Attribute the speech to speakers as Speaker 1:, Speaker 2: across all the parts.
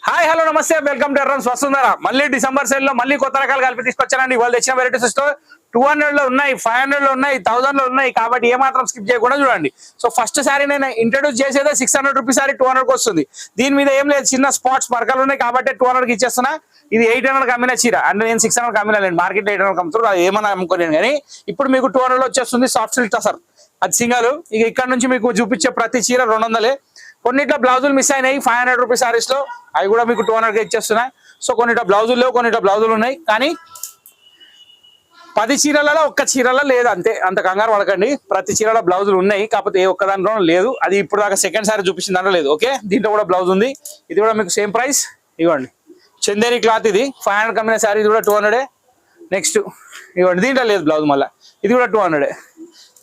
Speaker 1: Hi hello నమస్తే welcome to ఎర్రన్స్ వస్తుందరా మళ్ళీ December sale లో మళ్ళీ కొత్త రకాలు కలిపి తీసుకొచ్చానండి. వాళ్ళు తెచ్చిన వెరైటీస్ 200 లో ఉన్నాయి, 500 లో ఉన్నాయి, 1000 లో ఉన్నాయి. కాబట్టి ఏ మాత్రం స్కిప్ చేయకుండా చూడండి. సో ఫస్ట్ సారీ నేను ఇంట్రడ్యూస్ చేసేదే 600 రూపీస్ సారీ 200 కి వస్తుంది. దీని మీద ఏం లేదు, చిన్న స్పాట్స్ మరకలు ఉన్నాయి కాబట్టి 200 కి ఇచ్చేస్తున్నా. ఇది 800 అమ్మిన చీర అంటే నేను 600 అమ్మినాను, మార్కెట్ లో 800 అమ్ముతారు, అది ఏమన్నా అమ్ముకోలేను. కానీ ఇప్పుడు మీకు 200 లో వచ్చేస్తుంది సాఫ్ట్ సిల్క్ టసర్, అది సింగల్. ఇక ఇక్కడ నుంచి మీకు చూపించే ప్రతి చీర 200. కొన్నిట్లో బ్లౌజులు మిస్ అయినాయి 500 రూపీస్ సారీస్ లో, అవి కూడా మీకు 200 కి ఇచ్చేస్తున్నాయి. సో కొన్నిట్లో బ్లౌజులు లేవు, కొన్నిట్లో బ్లౌజులు ఉన్నాయి. కానీ 10 చీరలలో ఒక్క చీరలో లేదు, అంతే. అంత కంగారు పడకండి, ప్రతి చీరలో బ్లౌజులు ఉన్నాయి, కాకపోతే ఏ ఒక్క దాంట్లో లేదు. అది ఇప్పుడు దాకా సెకండ్ సారీ చూపించిన దాంట్లో లేదు. ఓకే, దీంట్లో కూడా బ్లౌజ్ ఉంది. ఇది కూడా మీకు సేమ్ ప్రైస్. ఇవ్వండి, చందేరి క్లాత్, ఇది 500 కమ్మిన సారీ, ఇది కూడా 200. నెక్స్ట్ ఇవ్వండి, దీంట్లో లేదు బ్లౌజ్, మళ్ళీ ఇది కూడా 200.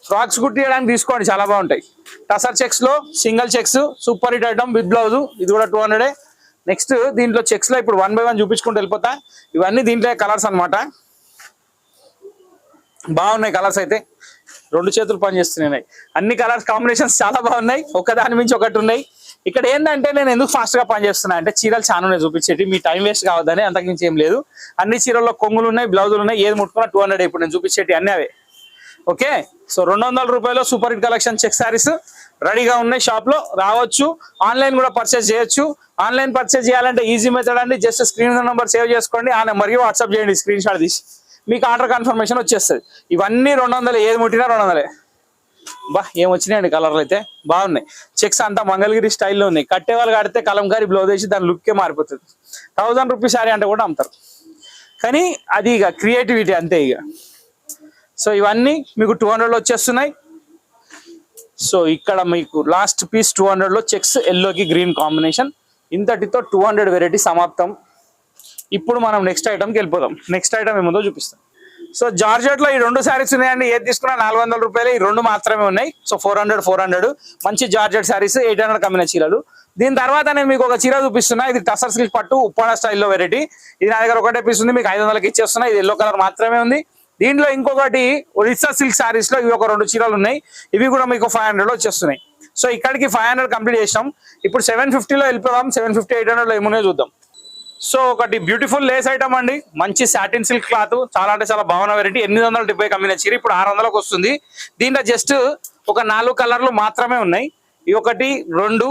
Speaker 1: ఫ్రాక్స్ కుట్టియడానికి తీసుకోండి, చాలా బాగుంటాయి. టసర్ చెక్స్ లో single checks, super hit item with blouse, ఇది కూడా 200. నెక్స్ట్ దీంట్లో చెక్స్ లో ఇప్పుడు 1 by 1 చూపించుకుంటూ వెళ్ళిపోతా. ఇవన్నీ దీంట్లో కలర్స్ అన్నమాట, బాగున్నాయి కలర్స్ అయితే. 2 చేతులు పని చేస్తున్నాయి, అన్ని కలర్స్ కాంబినేషన్స్ చాలా బాగున్నాయి, ఒకదాని మించి ఒకటి ఉన్నాయి. ఇక్కడ ఏంటంటే నేను ఎందుకు ఫాస్ట్ గా పని చేస్తున్నా అంటే చీరలు చాలా ఉన్నాయి చూపించేటి, మీ టైం వేస్ట్ కావద్దని, అంతకుమించి ఏం లేదు. అన్ని చీరల్లో కొంగులు ఉన్నాయి, బ్లౌజులు ఉన్నాయి, ఏది ముట్టుకున్నా 200. ఇప్పుడు నేను చూపించేటి అన్నీ అవే. ఓకే, సో 200 రూపాయలు super hit collection check saris రెడీగా ఉన్నాయి. షాప్ లో రావచ్చు, ఆన్లైన్ కూడా పర్చేస్ చేయొచ్చు. ఆన్లైన్ పర్చేస్ చేయాలంటే ఈజీ మెథడ్ అండి, జస్ట్ స్క్రీన్ నెంబర్ సేవ్ చేసుకోండి, ఆ నెంబర్కి వాట్సాప్ చేయండి, స్క్రీన్ షాట్ తీసి మీకు ఆర్డర్ కన్ఫర్మేషన్ వచ్చేస్తుంది. ఇవన్నీ 200, ఏది ముట్టినా 200. బా ఏం వచ్చినాయండి కలర్లు అయితే బాగున్నాయి. చెక్స్ అంతా మంగళగిరి స్టైల్లో ఉన్నాయి, కట్టే వాళ్ళు కడితే కలంకారీ బ్లౌజ్ వేసి దాని లుక్కే మారిపోతుంది. 1000 రూపీస్ సారీ అంటే కూడా అమ్ముతారు, కానీ అది ఇక క్రియేటివిటీ అంతే ఇక. సో ఇవన్నీ మీకు 200 లో వచ్చేస్తున్నాయి. సో ఇక్కడ మీకు లాస్ట్ పీస్ 200 లో చెక్స్, ఎల్లోకి గ్రీన్ కాంబినేషన్. ఇంతటితో 200 వెరైటీ సమాప్తం. ఇప్పుడు మనం నెక్స్ట్ ఐటమ్కి వెళ్ళిపోదాం. నెక్స్ట్ ఐటమ్ ఏముందో చూపిస్తాం. సో జార్జెట్ లో ఈ 2 శారీస్ ఉన్నాయండి, ఏది తీసుకున్నా 400 రూపాయలు. ఈ 2 మాత్రమే ఉన్నాయి. సో 400 మంచి జార్జెట్ శారీస్, 800 కమ్మిన చీరలు. దీని తర్వాత నేను మీకు ఒక చీర చూపిస్తున్నా, ఇది టసర్ సిల్క్ పట్టు ఉప్పాడ స్టైల్లో వెరైటీ. ఇది నా దగ్గర ఒకటే పీస్ ఉంది, మీకు 500కి ఇచ్చేస్తున్నా. ఇది ఎల్లో కలర్ మాత్రమే ఉంది. దీంట్లో ఇంకొకటి ఒరిస్సా సిల్క్ సారీస్ లో ఇవి ఒక 2 చీరలు ఉన్నాయి, ఇవి కూడా మీకు 500 లో వచ్చేస్తున్నాయి. సో ఇక్కడికి 500 కంప్లీట్ చేసాం. ఇప్పుడు 750 లో వెళ్ళిపోదాం. 750, 800 లో ఏమున్నాయో చూద్దాం. సో ఒకటి బ్యూటిఫుల్ లేస్ ఐటమ్ అండి, మంచి సాటిన్ సిల్క్ క్లాత్, చాలా అంటే చాలా బాగున్న వెరైటీ. 870 కమ్మిన చీర ఇప్పుడు 600లకు వస్తుంది. దీంట్లో జస్ట్ ఒక 4 కలర్లు మాత్రమే ఉన్నాయి. ఇది 1, 2,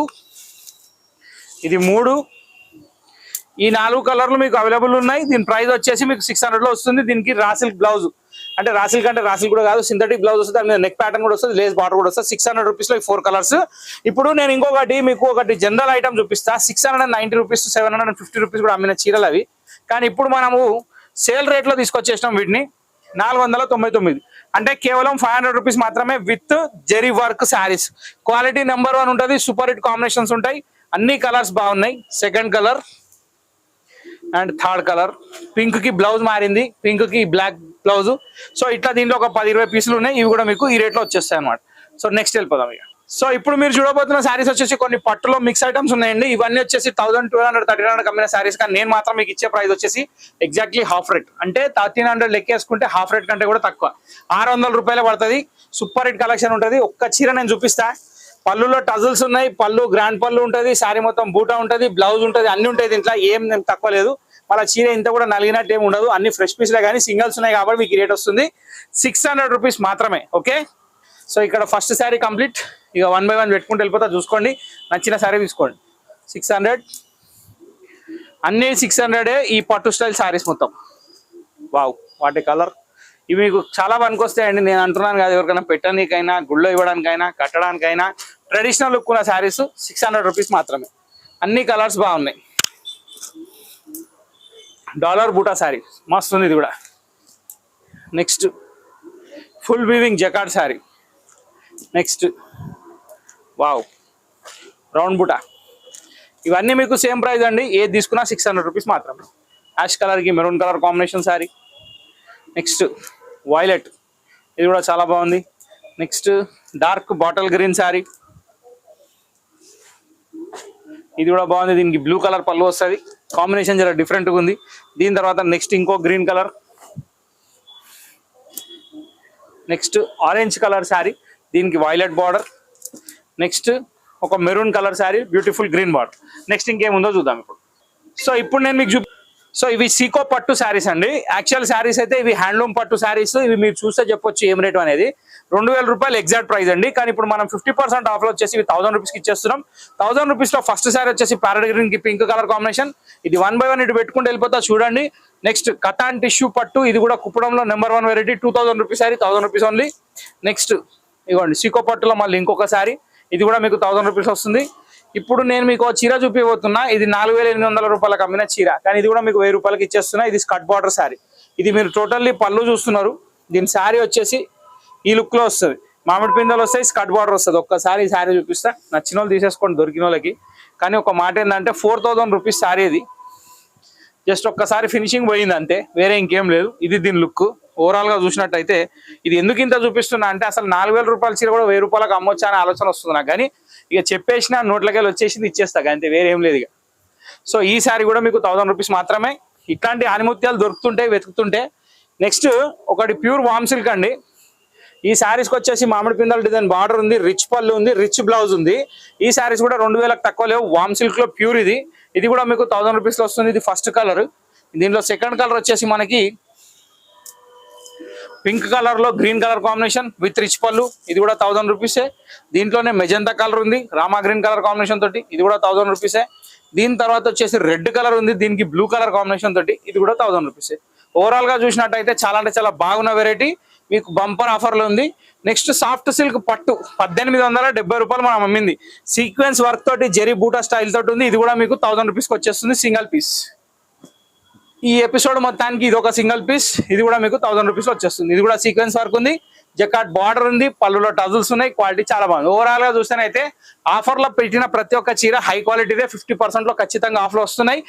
Speaker 1: ఇది 3, ఈ 4 కలర్లు మీకు అవైలబుల్ ఉన్నాయి. దీని ప్రైస్ వచ్చేసి మీకు 600 లో వస్తుంది. దీనికి రాసిల్క్ బ్లౌజ్, అంటే రాసిల్క్ అంటే రాసిల్క్ కూడా కాదు, సింథటిక్ బ్లౌజ్ వస్తుంది, దాని మీద నెక్ ప్యాటర్న్ కూడా వస్తుంది, లేస్ బార్డర్ కూడా వస్తుంది. 600 రూపీస్ లో 4 కలర్స్. ఇప్పుడు నేను ఇంకొకటి మీకు ఒకటి జనరల్ ఐటమ్ చూపిస్తా. 690 రూపీస్, 750 రూపీస్ కూడా అమ్మిన చీరలు అవి. కానీ ఇప్పుడు మనము సేల్ రేట్ లో తీసుకొచ్చేసినాం వీటిని 499, అంటే కేవలం 500 రూపీస్ మాత్రమే, with zari work saris. Quality number 1 ఉంటుంది, సూపర్ హిట్ కాంబినేషన్స్ ఉంటాయి, అన్ని కలర్స్ బాగున్నాయి. Second colour and third colour, pink కి బ్లౌజ్ మారింది, పింక్ కి బ్లాక్ బ్లౌజ్. సో ఇట్లా దీంట్లో ఒక 10-20 పీసులు ఉన్నాయి, ఇవి కూడా మీకు ఈ రేట్ లో వచ్చేస్తాయి అనమాట. సో నెక్స్ట్ వెళ్ళిపోదాం ఇక. సో ఇప్పుడు మీరు చూడబోతున్న శారీస్ వచ్చేసి కొన్ని పట్టులో మిక్స్ ఐటమ్స్ ఉన్నాయండి. ఇవన్నీ వచ్చేసి 1200, 1300 కమ్మిన శారీస్. కానీ నేను మాత్రం మీకు ఇచ్చే ప్రైస్ వచ్చేసి ఎగ్జాక్ట్లీ హాఫ్ రేట్, అంటే 1300 లెక్కేసుకుంటే హాఫ్ రేట్ కంటే కూడా తక్కువ, 600 రూపాయలే పడుతుంది. సూపర్ హిట్ కలెక్షన్ ఉంటుంది. ఒక్క చీర నేను చూపిస్తా. పళ్ళులో టజల్స్ ఉన్నాయి, పళ్ళు గ్రాండ్ పళ్ళు ఉంటుంది, శారీ మొత్తం బూటా ఉంటుంది, బ్లౌజ్ ఉంటుంది, అన్ని ఉంటాయి దీంట్లో, ఏం తక్కువ లేదు. మళ్ళీ చీర ఇంత కూడా నలిగినట్టు ఏమి ఉండదు, అన్ని ఫ్రెష్ పీస్లే, కానీ సింగిల్స్ ఉన్నాయి కాబట్టి మీకు రేట్ వస్తుంది 600 రూపీస్ మాత్రమే. ఓకే, సో ఇక్కడ ఫస్ట్ శారీ కంప్లీట్. ఇక 1 by 1 పెట్టుకుంటూ వెళ్ళిపోతా, చూసుకోండి, నచ్చిన శారీ తీసుకోండి. 600, అన్ని 600. ఈ పట్టు స్టైల్ శారీస్ మొత్తం, వావ్ వాటి కలర్, ఇవి మీకు చాలా పనికొస్తాయండి. నేను అంటున్నాను కదా, ఎవరికైనా పెట్టడానికైనా, గుళ్ళో ఇవ్వడానికైనా, కట్టడానికైనా, ట్రెడిషనల్ లుక్ ఉన్న శారీస్ 600 రూపీస్ మాత్రమే. అన్ని కలర్స్ బాగున్నాయి. డాలర్ బూటా శారీ మస్తు ఉంది ఇది కూడా. Next full weaving jacquard sari. Next wow round బూటా. ఇవన్నీ మీకు సేమ్ ప్రైస్ అండి, ఏది తీసుకున్నా 600 రూపీస్ మాత్రమే. యాష్ కలర్కి maroon colour combination sari. Next violet, ఇది కూడా చాలా బాగుంది. Next dark bottle green sari, ఇది కూడా బాగుంది. దీనికి బ్లూ కలర్ పళ్ళు వస్తుంది, కాంబినేషన్ చాలా డిఫరెంట్గా ఉంది. దీని తర్వాత నెక్స్ట్ ఇంకో green colour. Next orange colour sari, దీనికి వైలెట్ బార్డర్. నెక్స్ట్ ఒక maroon colour sari, beautiful green border. Next ఇంకేముందో చూద్దాం ఇప్పుడు. సో ఇప్పుడు నేను మీకు సో ఇవి సీకో పట్టు శారీస్ అండి. యాక్చువల్ శారీస్ అయితే ఇవి హ్యాండ్లూమ్ పట్టు శారీస్. ఇవి మీరు చూస్తే చెప్పొచ్చు ఏం రేటు అనేది. 2000 రూపాయలు ఎగ్జాక్ట్ ప్రైస్ అండి. కానీ ఇప్పుడు మనం 50% ఆఫ్లో వచ్చేసి ఇవి 1000 రూపీస్కి ఇచ్చేస్తున్నాం. 1000 రూపీస్లో ఫస్ట్ శారీ వచ్చేసి ప్యారెట్ గ్రీన్ కి పింక్ కలర్ కాంబినేషన్. ఇది 1 by 1 ఇటు పెట్టుకుంటూ వెళ్ళిపోతా చూడండి. నెక్స్ట్ కటాన్ టిష్యూ పట్టు, ఇది కూడా కుప్పడంలో number 1 variety. 2000 rupees sari, 1000 rupees only. Next ఇవ్వండి సీకో పట్టులో మళ్ళీ ఇంకొక శారీ, ఇది కూడా మీకు 1000 రూపీస్ వస్తుంది. ఇప్పుడు నేను మీకు చీర చూపిపోతున్నా. ఇది 4800 రూపాయలకు అమ్మిన చీర, కానీ ఇది కూడా మీకు 1000 రూపాయలకి ఇచ్చేస్తున్నా. ఇది స్కట్ బార్డర్ శారీ. ఇది మీరు టోటల్లీ పళ్ళు చూస్తున్నారు. దీని శారీ వచ్చేసి ఈ లుక్ లో వస్తుంది. మామిడి పిందెలు వస్తాయి, స్కట్ బార్డర్ వస్తుంది. ఒక్కసారి ఈ శారీ చూపిస్తా, నచ్చిన వాళ్ళు తీసేసుకోండి దొరికిన వాళ్ళకి. కానీ ఒక మాట ఏంటంటే 4000 రూపీస్ శారీ. ఇది జస్ట్ ఒక్కసారి ఫినిషింగ్ పోయింది అంతే, వేరే ఇంకేం లేదు. ఇది దీని లుక్ ఓవరాల్ గా చూసినట్టయితే. ఇది ఎందుకు ఇంత చూపిస్తున్నా అంటే అసలు 4000 రూపాయల చీర కూడా 1000 రూపాయలకు అమ్మొచ్చా అనే ఆలోచన వస్తుంది నాకు. కానీ ఇక చెప్పేసిన నోట్లకెళ్ళి వచ్చేసింది, ఇచ్చేస్తా అంతే, వేరే ఏం లేదు ఇక. సో ఈ శారీ కూడా మీకు 1000 రూపీస్ మాత్రమే. ఇట్లాంటి ఆనిముత్యాలు దొరుకుతుంటాయి వెతుకుతుంటే. నెక్స్ట్ ఒకటి ప్యూర్ వామ్ సిల్క్ అండి. ఈ శారీస్కి వచ్చేసి మామిడి పిందల డిజైన్ బార్డర్ ఉంది, రిచ్ పళ్ళు ఉంది, రిచ్ బ్లౌజ్ ఉంది. ఈ శారీస్ కూడా 2000లకు తక్కువ లేవు. వామ్ సిల్క్ లో ప్యూర్ ఇది. ఇది కూడా మీకు 1000 రూపీస్ లో వస్తుంది. ఇది ఫస్ట్ కలర్. దీనిలో సెకండ్ కలర్ వచ్చేసి మనకి పింక్ కలర్ లో green colour combination with rich పళ్ళు. ఇది కూడా 1000 రూపీసే. దీంట్లోనే మెజంతా కలర్ ఉంది రామా గ్రీన్ కలర్ కాంబినేషన్ తోటి, ఇది కూడా 1000 రూపీసే. దీని తర్వాత వచ్చేసి రెడ్ కలర్ ఉంది, దీనికి బ్లూ కలర్ కాంబినేషన్ తోటి, ఇది కూడా 1000 రూపీసే. ఓవరాల్ గా చూసినట్టయితే చాలా అంటే చాలా బాగున్న వెరైటీ, మీకు బంపర్ ఆఫర్లో ఉంది. నెక్స్ట్ సాఫ్ట్ సిల్క్ పట్టు 1870 రూపాయలు మనం అమ్మింది. సీక్వెన్స్ వర్క్ తోటి జెరీ బూటా స్టైల్ తోటి ఉంది. ఇది కూడా మీకు 1000 రూపీస్కి వచ్చేస్తుంది సింగిల్ పీస్. ఈ ఎపిసోడ్ మొత్తానికి ఇది ఒక సింగిల్ పీస్. ఇది కూడా మీకు 1000 రూపీస్ వచ్చేస్తుంది. ఇది కూడా సీక్వెన్స్ వర్క్ ఉంది, జకాట్ బార్డర్ ఉంది, పళ్ళులో టజల్స్ ఉన్నాయి. క్వాలిటీ చాలా బాగుంది. ఓవరాల్ గా చూస్తేనైతే ఆఫర్ లో పెట్టిన ప్రతి ఒక్క చీర హై క్వాలిటీదే. 50% లో ఖచ్చితంగా ఆఫర్ వస్తున్నాయి.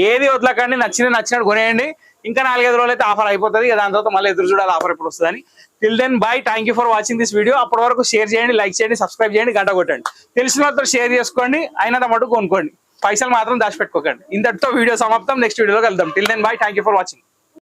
Speaker 1: ఏది వదలకండి, నచ్చినట్టు కొనేయండి. ఇంకా 4-5 రోజులు అయితే ఆఫర్ అయిపోతుంది. దాని తర్వాత మళ్ళీ ఎదురు చూడాలి ఆఫర్ ఎప్పుడు వస్తుందని. Till then bye, thank you for watching this video. అప్పటి వరకు షేర్ చేయండి, లైక్ చేయండి, సబ్స్క్రైబ్ చేయండి, గంట కొట్టండి. తెలిసిన వాళ్ళతో షేర్ చేసుకోండి, అయినంత మటుకు కొనుక్కోండి. పైసలు మాత్రం దాచిపెట్టుకోకండి. ఇంతటితో వీడియో సమాప్తం. నెక్స్ట్ వీడియోలో కలుద్దాం. Till then bye, thank you for watching.